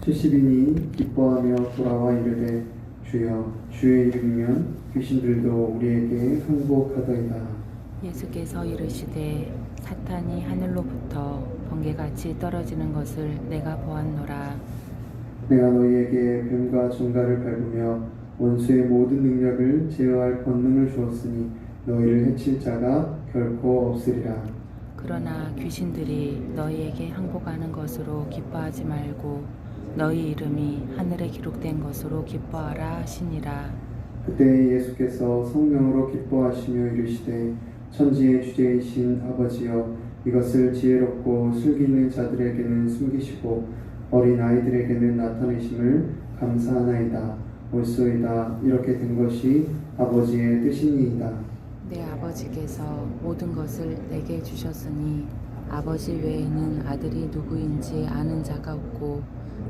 70인이 기뻐하며 돌아와 이르되 주여 주의 이름이면 귀신들도 우리에게 항복하더이다. 예수께서 이르시되 사탄이 하늘로부터 번개같이 떨어지는 것을 내가 보았노라. 내가 너희에게 뱀과 정갈을 밟으며 원수의 모든 능력을 제어할 권능을 주었으니 너희를 해칠 자가 결코 없으리라. 그러나 귀신들이 너희에게 항복하는 것으로 기뻐하지 말고 너희 이름이 하늘에 기록된 것으로 기뻐하라 하시니라. 그때 예수께서 성령으로 기뻐하시며 이르시되 천지의 주제이신 아버지여 이것을 지혜롭고 슬기 있는 자들에게는 숨기시고 어린 아이들에게는 나타내심을 감사하나이다. 옳소이다. 이렇게 된 것이 아버지의 뜻이니이다. 내 아버지께서 모든 것을 내게 주셨으니 아버지 외에는 아들이 누구인지 아는 자가 없고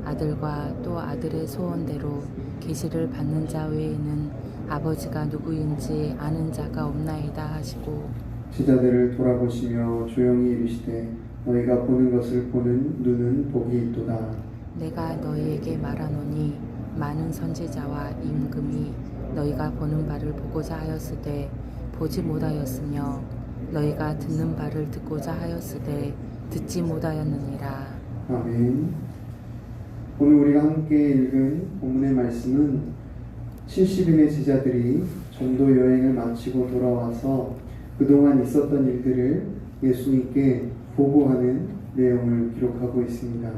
아들과 또 아들의 소원대로 계시를 받는 자 외에는 아버지가 누구인지 아는 자가 없나이다 하시고 제자들을 돌아보시며 조용히 이르시되 너희가 보는 것을 보는 눈은 복이 있도다. 내가 너희에게 말하노니 많은 선지자와 임금이 너희가 보는 바를 보고자 하였으되 보지 못하였으며 너희가 듣는 바를 듣고자 하였으되 듣지 못하였느니라. 아멘. 오늘 우리가 함께 읽은 본문의 말씀은 70인의 제자들이 전도 여행을 마치고 돌아와서 그동안 있었던 일들을 예수님께 보고하는 내용을 기록하고 있습니다.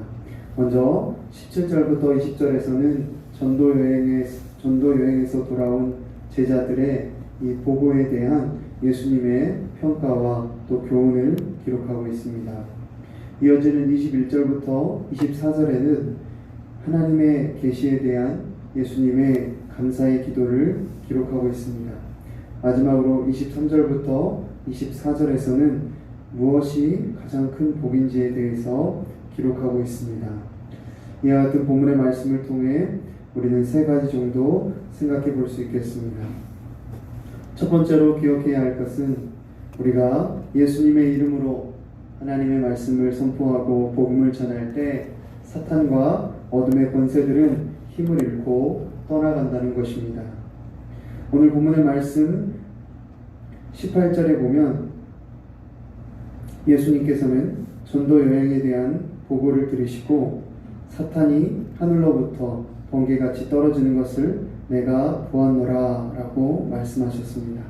먼저 17절부터 20절에서는 전도 여행에서 돌아온 제자들의 이 보고에 대한 예수님의 평가와 또 교훈을 기록하고 있습니다. 이어지는 21절부터 24절에는 하나님의 계시에 대한 예수님의 감사의 기도를 기록하고 있습니다. 마지막으로 23절부터 24절에서는 무엇이 가장 큰 복인지에 대해서 기록하고 있습니다. 이와 같은 본문의 말씀을 통해 우리는 세 가지 정도 생각해 볼 수 있겠습니다. 첫 번째로 기억해야 할 것은 우리가 예수님의 이름으로 하나님의 말씀을 선포하고 복음을 전할 때 사탄과 어둠의 권세들은 힘을 잃고 떠나간다는 것입니다. 오늘 본문의 말씀 18절에 보면 예수님께서는 전도 여행에 대한 보고를 들으시고 사탄이 하늘로부터 번개같이 떨어지는 것을 내가 보았노라 라고 말씀하셨습니다.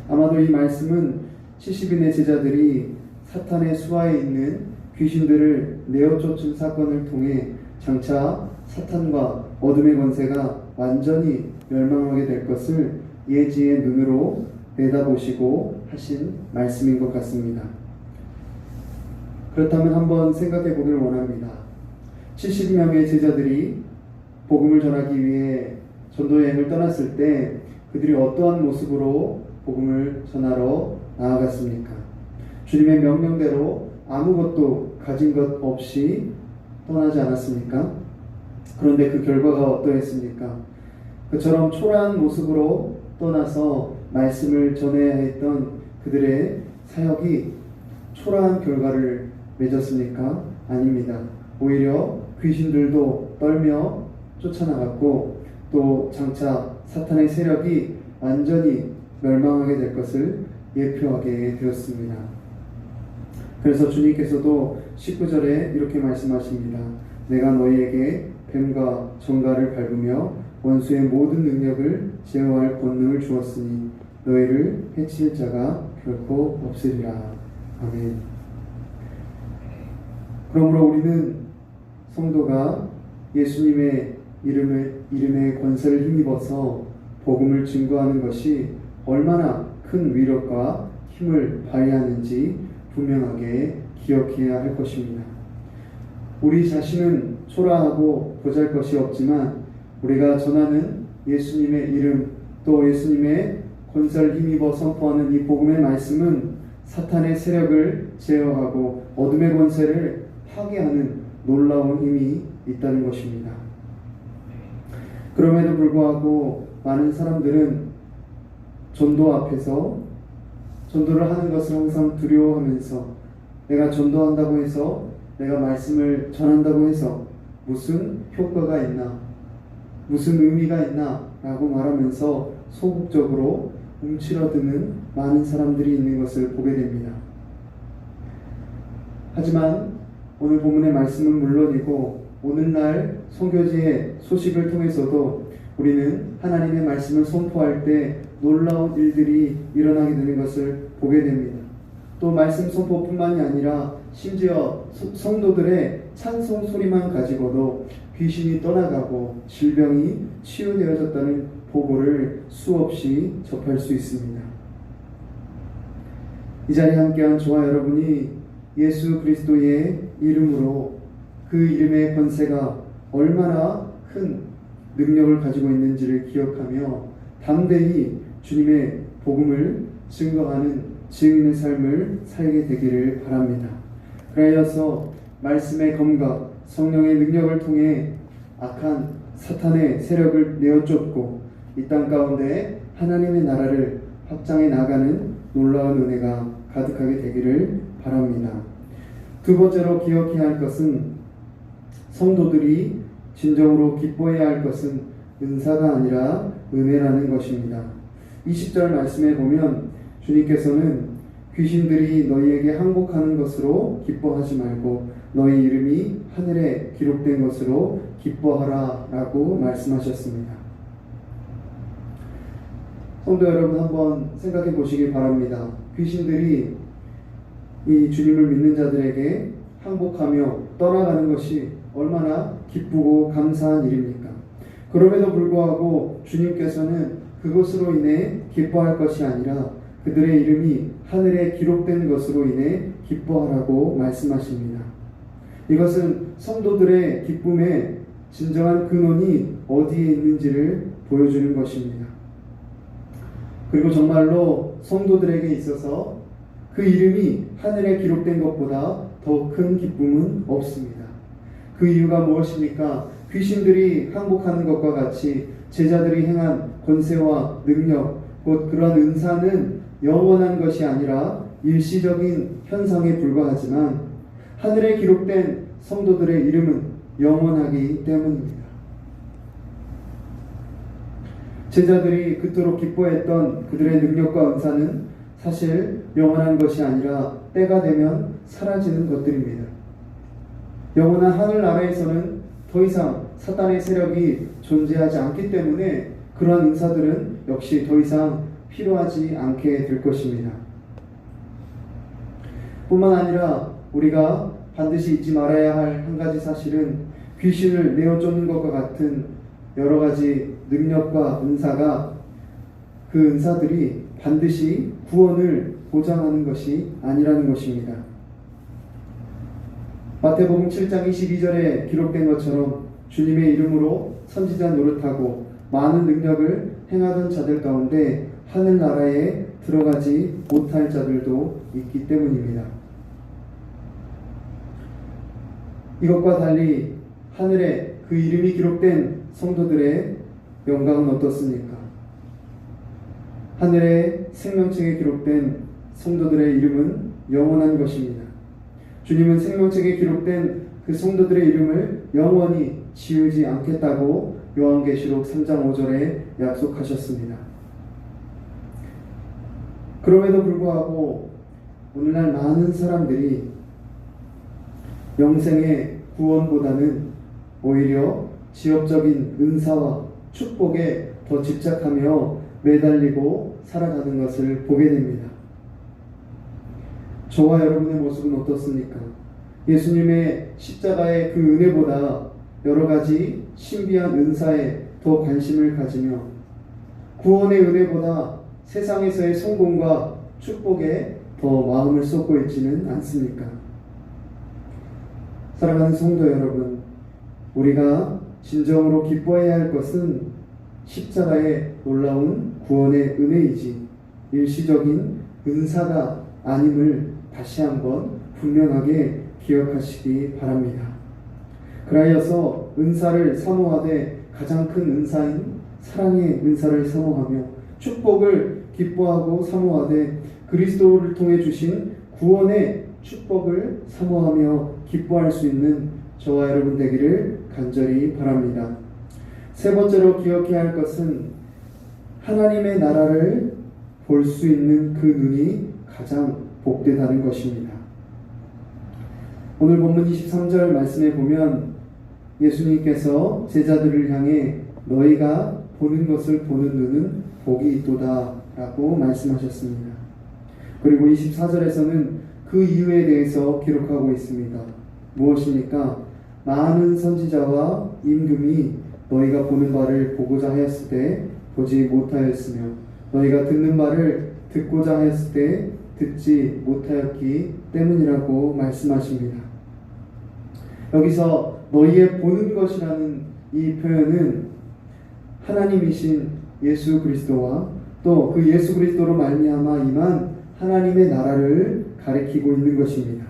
아마도 이 말씀은 70인의 제자들이 사탄의 수하에 있는 귀신들을 내어 쫓은 사건을 통해 장차 사탄과 어둠의 권세가 완전히 멸망하게 될 것을 예지의 눈으로 내다보시고 하신 말씀인 것 같습니다. 그렇다면 한번 생각해 보길 원합니다. 70명의 제자들이 복음을 전하기 위해 전도여행을 떠났을 때 그들이 어떠한 모습으로 복음을 전하러 나아갔습니까? 주님의 명령대로 아무것도 가진 것 없이 떠나지 않았습니까? 그런데 그 결과가 어떠했습니까? 그처럼 초라한 모습으로 떠나서 말씀을 전해야 했던 그들의 사역이 초라한 결과를 맺었습니까? 아닙니다. 오히려 귀신들도 떨며 쫓아나갔고 또 장차 사탄의 세력이 완전히 멸망하게 될 것을 예표하게 되었습니다. 그래서 주님께서도 19절에 이렇게 말씀하십니다. 내가 너희에게 뱀과 정갈을 밟으며 원수의 모든 능력을 제어할 권능을 주었으니 너희를 해칠 자가 결코 없으리라. 아멘. 그러므로 우리는 성도가 예수님의 이름의 권세를 힘입어서 복음을 증거하는 것이 얼마나 큰 위력과 힘을 발휘하는지 분명하게 기억해야 할 것입니다. 우리 자신은 초라하고 보잘것이 없지만 우리가 전하는 예수님의 이름 또 예수님의 권세를 힘입어 선포하는 이 복음의 말씀은 사탄의 세력을 제어하고 어둠의 권세를 파괴하는 놀라운 힘이 있다는 것입니다. 그럼에도 불구하고 많은 사람들은 전도 앞에서 전도를 하는 것을 항상 두려워하면서 내가 전도한다고 해서 내가 말씀을 전한다고 해서 무슨 효과가 있나, 무슨 의미가 있나 라고 말하면서 소극적으로 움츠러드는 많은 사람들이 있는 것을 보게 됩니다. 하지만 오늘 본문의 말씀은 물론이고 오늘날 선교지의 소식을 통해서도 우리는 하나님의 말씀을 선포할 때 놀라운 일들이 일어나게 되는 것을 보게 됩니다. 또 말씀 선포뿐만이 아니라 심지어 성도들의 찬송 소리만 가지고도 귀신이 떠나가고 질병이 치유되어졌다는 보고를 수없이 접할 수 있습니다. 이 자리에 함께한 저와 여러분이 예수 그리스도의 이름으로 그 이름의 권세가 얼마나 큰 능력을 가지고 있는지를 기억하며 담대히 주님의 복음을 증거하는 증인의 삶을 살게 되기를 바랍니다. 그러하여서 말씀의 검과 성령의 능력을 통해 악한 사탄의 세력을 내어쫓고 이 땅 가운데 하나님의 나라를 확장해 나가는 놀라운 은혜가 가득하게 되기를 바랍니다. 두 번째로 기억해야 할 것은 성도들이 진정으로 기뻐해야 할 것은 은사가 아니라 은혜라는 것입니다. 20절 말씀에 보면 주님께서는 귀신들이 너희에게 항복하는 것으로 기뻐하지 말고 너희 이름이 하늘에 기록된 것으로 기뻐하라 라고 말씀하셨습니다. 성도 여러분, 한번 생각해 보시기 바랍니다. 귀신들이 이 주님을 믿는 자들에게 항복하며 떠나가는 것이 얼마나 기쁘고 감사한 일입니까? 그럼에도 불구하고 주님께서는 그것으로 인해 기뻐할 것이 아니라 그들의 이름이 하늘에 기록된 것으로 인해 기뻐하라고 말씀하십니다. 이것은 성도들의 기쁨의 진정한 근원이 어디에 있는지를 보여주는 것입니다. 그리고 정말로 성도들에게 있어서 그 이름이 하늘에 기록된 것보다 더 큰 기쁨은 없습니다. 그 이유가 무엇입니까? 귀신들이 항복하는 것과 같이 제자들이 행한 권세와 능력, 곧 그러한 은사는 영원한 것이 아니라 일시적인 현상에 불과하지만 하늘에 기록된 성도들의 이름은 영원하기 때문입니다. 제자들이 그토록 기뻐했던 그들의 능력과 은사는 사실 영원한 것이 아니라 때가 되면 사라지는 것들입니다. 영원한 하늘나라에서는 더 이상 사탄의 세력이 존재하지 않기 때문에 그러한 은사들은 역시 더 이상 필요하지 않게 될 것입니다. 뿐만 아니라 우리가 반드시 잊지 말아야 할 한 가지 사실은 귀신을 내어쫓는 것과 같은 여러 가지 능력과 은사가 그 은사들이 반드시 구원을 보장하는 것이 아니라는 것입니다. 마태복음 7장 22절에 기록된 것처럼 주님의 이름으로 선지자 노릇하고 많은 능력을 행하던 자들 가운데 하늘나라에 들어가지 못할 자들도 있기 때문입니다. 이것과 달리 하늘에 그 이름이 기록된 성도들의 영광은 어떻습니까? 하늘의 생명책에 기록된 성도들의 이름은 영원한 것입니다. 주님은 생명책에 기록된 그 성도들의 이름을 영원히 지우지 않겠다고 요한계시록 3장 5절에 약속하셨습니다. 그럼에도 불구하고 오늘날 많은 사람들이 영생의 구원보다는 오히려 지역적인 은사와 축복에 더 집착하며 매달리고 살아가는 것을 보게 됩니다. 저와 여러분의 모습은 어떻습니까? 예수님의 십자가의 그 은혜보다 여러 가지 신비한 은사에 더 관심을 가지며 구원의 은혜보다 세상에서의 성공과 축복에 더 마음을 쏟고 있지는 않습니까? 사랑하는 성도 여러분, 우리가 진정으로 기뻐해야 할 것은 십자가의 놀라운 구원의 은혜이지 일시적인 은사가 아님을 다시 한번 분명하게 기억하시기 바랍니다. 그라여서 은사를 사모하되 가장 큰 은사인 사랑의 은사를 사모하며 축복을 기뻐하고 사모하되 그리스도를 통해 주신 구원의 축복을 사모하며 기뻐할 수 있는 저와 여러분 되기를 간절히 바랍니다. 세 번째로 기억해야 할 것은 하나님의 나라를 볼 수 있는 그 눈이 가장 복되다는 것입니다. 오늘 본문 23절 말씀에 보면 예수님께서 제자들을 향해 너희가 보는 것을 보는 눈은 복이 있도다 라고 말씀하셨습니다. 그리고 24절에서는 그 이유에 대해서 기록하고 있습니다. 무엇입니까? 많은 선지자와 임금이 너희가 보는 바를 보고자 하였을 때 보지 못하였으며 너희가 듣는 바를 듣고자 하였을 때 듣지 못하였기 때문이라고 말씀하십니다. 여기서 너희의 보는 것이라는 이 표현은 하나님이신 예수 그리스도와 또 그 예수 그리스도로 말미암아 임한 하나님의 나라를 가리키고 있는 것입니다.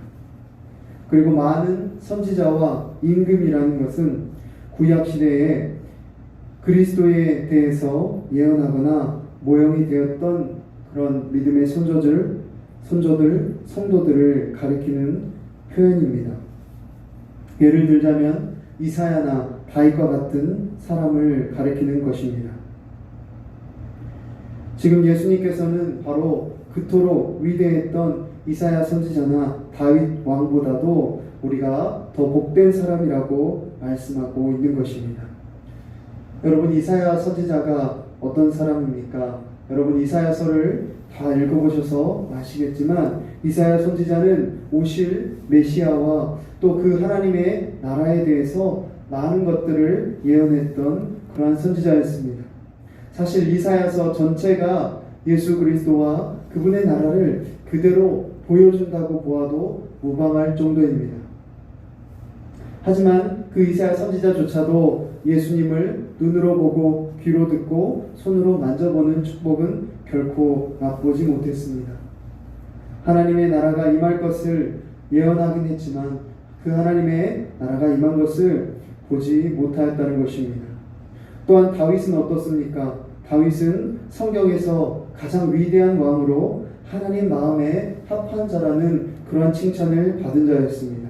그리고 많은 선지자와 임금이라는 것은 구약 시대에 그리스도에 대해서 예언하거나 모형이 되었던 그런 믿음의 성도들을 가리키는 표현입니다. 예를 들자면 이사야나 다윗과 같은 사람을 가리키는 것입니다. 지금 예수님께서는 바로 그토록 위대했던 이사야 선지자나 다윗 왕보다도 우리가 더 복된 사람이라고 말씀하고 있는 것입니다. 여러분, 이사야 선지자가 어떤 사람입니까? 여러분, 이사야서를 다 읽어보셔서 아시겠지만 이사야 선지자는 오실 메시아와 또 그 하나님의 나라에 대해서 많은 것들을 예언했던 그러한 선지자였습니다. 사실 이사야서 전체가 예수 그리스도와 그분의 나라를 그대로 보여준다고 보아도 무방할 정도입니다. 하지만 그 이사야 선지자조차도 예수님을 눈으로 보고 귀로 듣고 손으로 만져보는 축복은 결코 맛보지 못했습니다. 하나님의 나라가 임할 것을 예언하긴 했지만 그 하나님의 나라가 임한 것을 보지 못하였다는 것입니다. 또한 다윗은 어떻습니까? 다윗은 성경에서 가장 위대한 왕으로 하나님 마음에 합한 자라는 그러한 칭찬을 받은 자였습니다.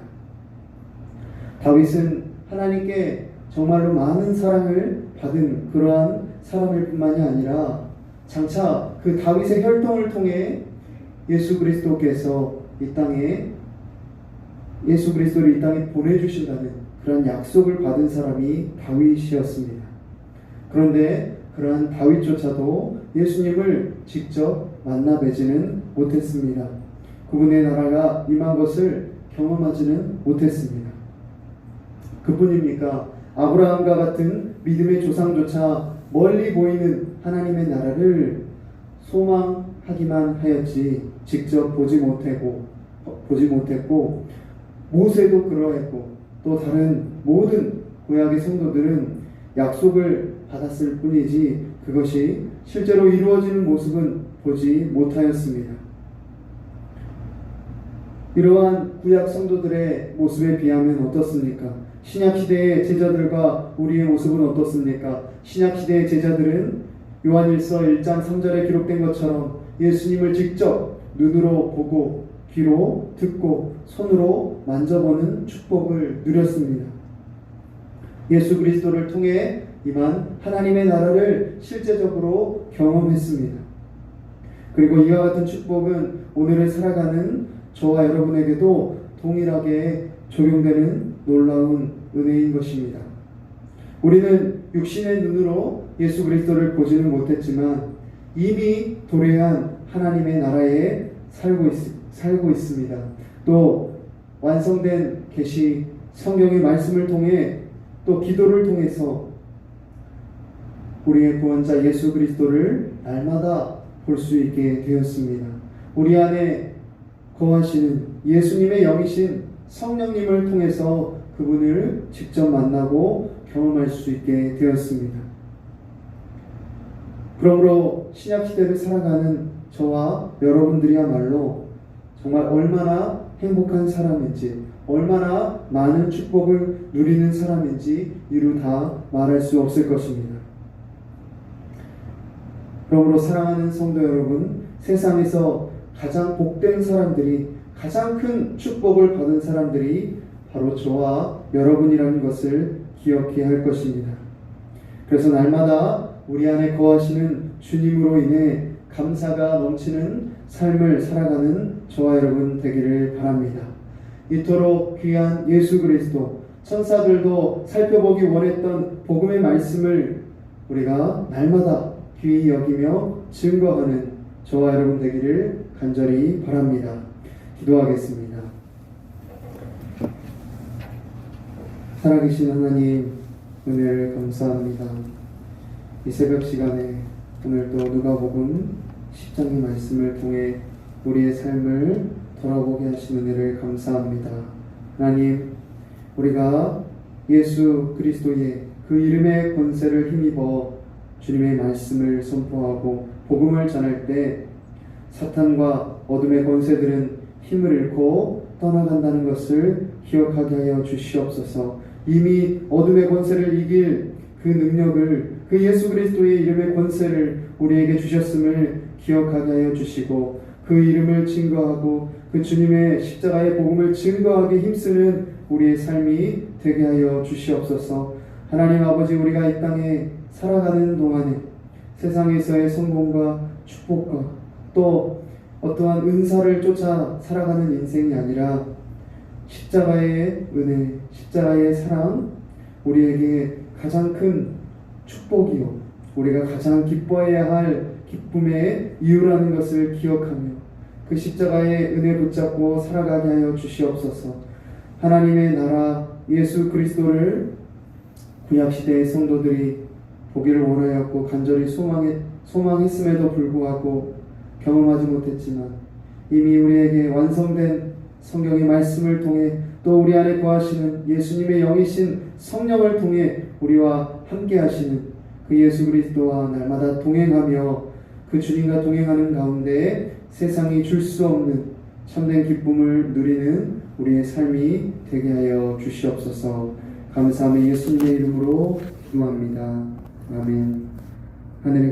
다윗은 하나님께 정말로 많은 사랑을 받은 그러한 사람일 뿐만이 아니라 장차 그 다윗의 혈통을 통해 예수 그리스도를 이 땅에 보내주신다는 그런 약속을 받은 사람이 다윗이었습니다. 그런데 그러한 다윗조차도 예수님을 직접 만나 뵈지는 못했습니다. 그분의 나라가 임한 것을 경험하지는 못했습니다. 그뿐입니까? 아브라함과 같은 믿음의 조상조차 멀리 보이는 하나님의 나라를 소망하기만 하였지 직접 보지 못했고 모세도 그러했고 또 다른 모든 구약의 성도들은 약속을 받았을 뿐이지 그것이 실제로 이루어지는 모습은 보지 못하였습니다. 이러한 구약 성도들의 모습에 비하면 어떻습니까? 신약시대의 제자들과 우리의 모습은 어떻습니까? 신약시대의 제자들은 요한일서 1장 3절에 기록된 것처럼 예수님을 직접 눈으로 보고 귀로 듣고 손으로 만져보는 축복을 누렸습니다. 예수 그리스도를 통해 임한 하나님의 나라를 실제적으로 경험했습니다. 그리고 이와 같은 축복은 오늘을 살아가는 저와 여러분에게도 동일하게 적용되는 놀라운 은혜인 것입니다. 우리는 육신의 눈으로 예수 그리스도를 보지는 못했지만 이미 도래한 하나님의 나라에 살고 있습니다. 또 완성된 계시 성경의 말씀을 통해 또 기도를 통해서 우리의 구원자 예수 그리스도를 날마다 볼 수 있게 되었습니다. 우리 안에 거하시는 예수님의 영이신 성령님을 통해서 그분을 직접 만나고 경험할 수 있게 되었습니다. 그러므로 신약시대를 살아가는 저와 여러분들이야말로 정말 얼마나 행복한 사람인지 얼마나 많은 축복을 누리는 사람인지 이루 다 말할 수 없을 것입니다. 그러므로 사랑하는 성도 여러분, 세상에서 가장 복된 사람들이 가장 큰 축복을 받은 사람들이 바로 저와 여러분이라는 것을 기억해야 할 것입니다. 그래서 날마다 우리 안에 거하시는 주님으로 인해 감사가 넘치는 삶을 살아가는 저와 여러분 되기를 바랍니다. 이토록 귀한 예수 그리스도, 천사들도 살펴보기 원했던 복음의 말씀을 우리가 날마다 귀히 여기며 증거하는 저와 여러분 되기를 간절히 바랍니다. 기도하겠습니다. 살아계신 하나님, 은혜를 감사합니다. 이 새벽 시간에 오늘도 누가복음 10장의 말씀을 통해 우리의 삶을 돌아보게 하신 은혜를 감사합니다. 하나님, 우리가 예수 그리스도의 그 이름의 권세를 힘입어 주님의 말씀을 선포하고 복음을 전할 때 사탄과 어둠의 권세들은 힘을 잃고 떠나간다는 것을 기억하게 하여 주시옵소서. 이미 어둠의 권세를 이길 그 능력을, 그 예수 그리스도의 이름의 권세를 우리에게 주셨음을 기억하게 하여 주시고, 그 이름을 증거하고 그 주님의 십자가의 복음을 증거하게 힘쓰는 우리의 삶이 되게 하여 주시옵소서. 하나님 아버지, 우리가 이 땅에 살아가는 동안에 세상에서의 성공과 축복과 또 어떠한 은사를 쫓아 살아가는 인생이 아니라 십자가의 은혜, 십자가의 사랑, 우리에게 가장 큰 축복이요, 우리가 가장 기뻐해야 할 기쁨의 이유라는 것을 기억하며 그 십자가의 은혜 붙잡고 살아가게 하여 주시옵소서. 하나님의 나라 예수 그리스도를 구약시대의 성도들이 보기를 원하였고 간절히 소망했음에도 불구하고 경험하지 못했지만 이미 우리에게 완성된 성경의 말씀을 통해 또 우리 안에 거하시는 예수님의 영이신 성령을 통해 우리와 함께 하시는 그 예수 그리스도와 날마다 동행하며 그 주님과 동행하는 가운데 세상이 줄 수 없는 참된 기쁨을 누리는 우리의 삶이 되게 하여 주시옵소서. 감사하며 예수님의 이름으로 기도합니다. 아멘. 하늘에